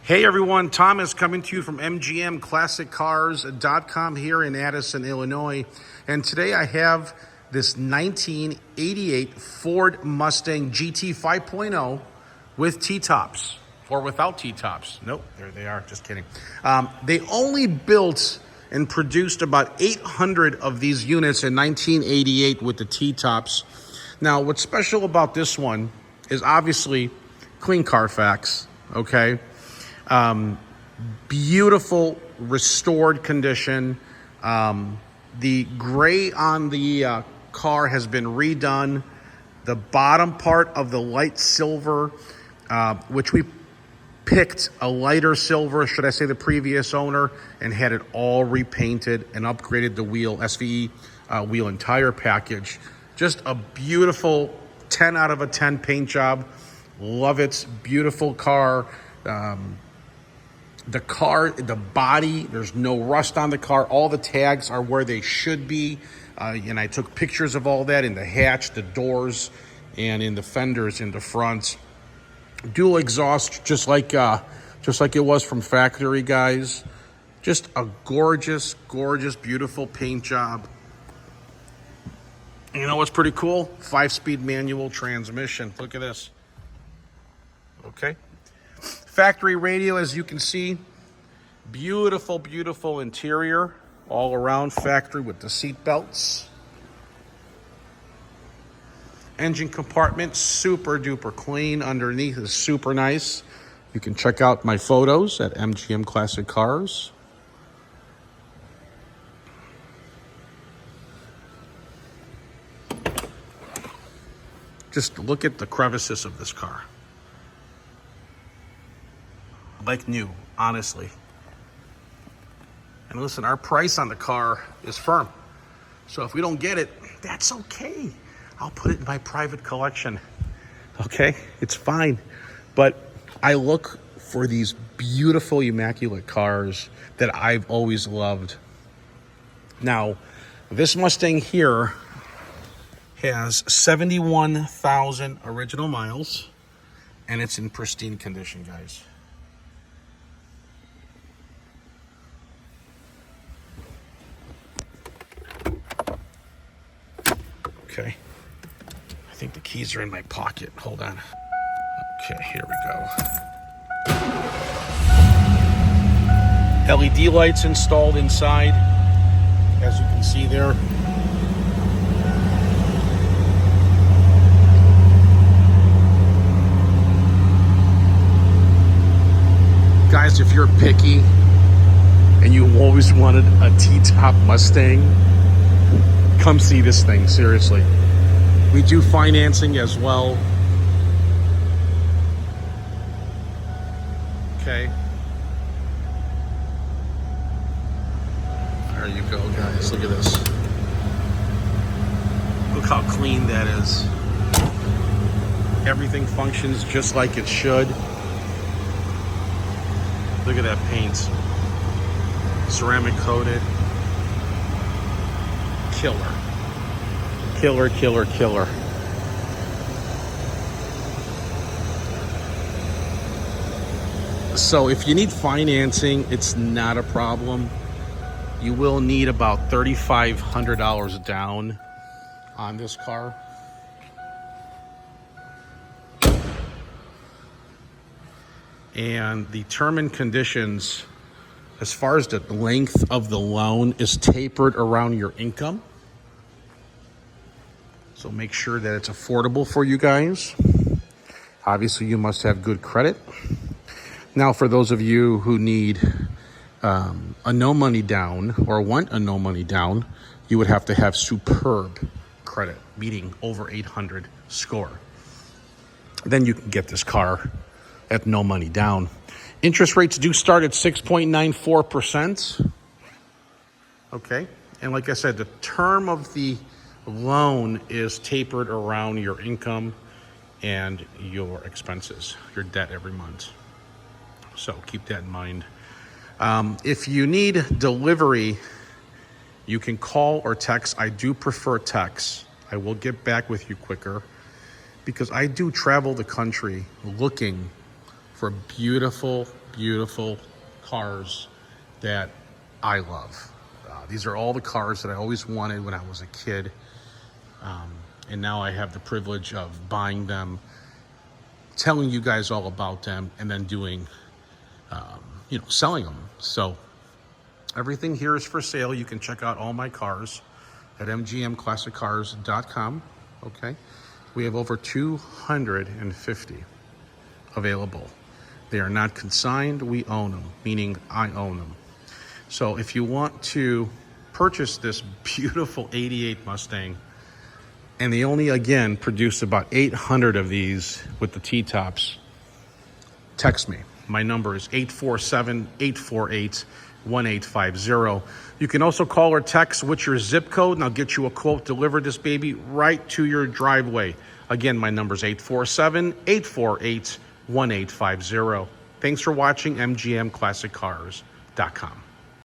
Hey everyone, Tom is coming to you from MGMClassicCars.com here in Addison, Illinois. And today I have this 1988 Ford Mustang GT 5.0 with T-tops, or without T-tops. Nope, there they are, just kidding. They only built and produced about 800 of these units in 1988 with the T-tops. Now, what's special about this one is obviously clean carfax, okay? Beautiful restored condition. The gray on the car has been redone. The bottom part of the light silver, which we picked a lighter silver, should I say, the previous owner, and had it all repainted and upgraded the wheel, SVE wheel and tire package. Just a beautiful 10 out of a 10 paint job. Love it. Beautiful car. The car, the body, there's no rust on the car. All the tags are where they should be. And I took pictures of all that in the hatch, the doors, and in the fenders in the front. Dual exhaust, just like it was from factory, guys. Just a gorgeous, gorgeous, beautiful paint job. And you know what's pretty cool? 5-speed manual transmission. Look at this. Okay. Factory radio, as you can see. Beautiful, beautiful interior. All around factory with the seat belts. Engine compartment, super duper clean. Underneath is super nice. You can check out my photos at MGM Classic Cars. Just look at the crevices of this car. Like new, honestly. And listen, our price on the car is firm. So if we don't get it, that's okay. I'll put it in my private collection. Okay, it's fine. But I look for these beautiful, immaculate cars that I've always loved. Now, this Mustang here has 71,000 original miles, and it's in pristine condition, guys. Okay, I think the keys are in my pocket. Hold on. Okay, here we go. LED lights installed inside, as you can see there. Guys, if you're picky and you always wanted a T-top Mustang, come see this thing, seriously. We do financing as well. Okay. There you go, guys. Look at this. Look how clean that is. Everything functions just like it should. Look at that paint. Ceramic coated. Killer. Killer, killer, killer. So if you need financing, it's not a problem. You will need about $3,500 down on this car. And the term and conditions, as far as the length of the loan, is tapered around your income. So make sure that it's affordable for you guys. Obviously, you must have good credit. Now, for those of you who need a no money down or want a no money down, you would have to have superb credit, meaning over 800 score. Then you can get this car at no money down. Interest rates do start at 6.94%. Okay, and like I said, the term of the loan is tapered around your income and your expenses, your debt every month. So keep that in mind. If you need delivery, you can call or text. I do prefer text. I will get back with you quicker because I do travel the country looking for beautiful, beautiful cars that I love. These are all the cars that I always wanted when I was a kid. And now I have the privilege of buying them, telling you guys all about them, and then doing, selling them. So everything here is for sale. You can check out all my cars at mgmclassiccars.com. Okay. We have over 250 available. They are not consigned. We own them, meaning I own them. So if you want to purchase this beautiful 88 Mustang, and they only, again, produce about 800 of these with the T-tops, text me. My number is 847-848-1850. You can also call or text with your zip code, and I'll get you a quote, deliver this baby right to your driveway. Again, my number is 847-848-1850. Thanks for watching mgmclassiccars.com.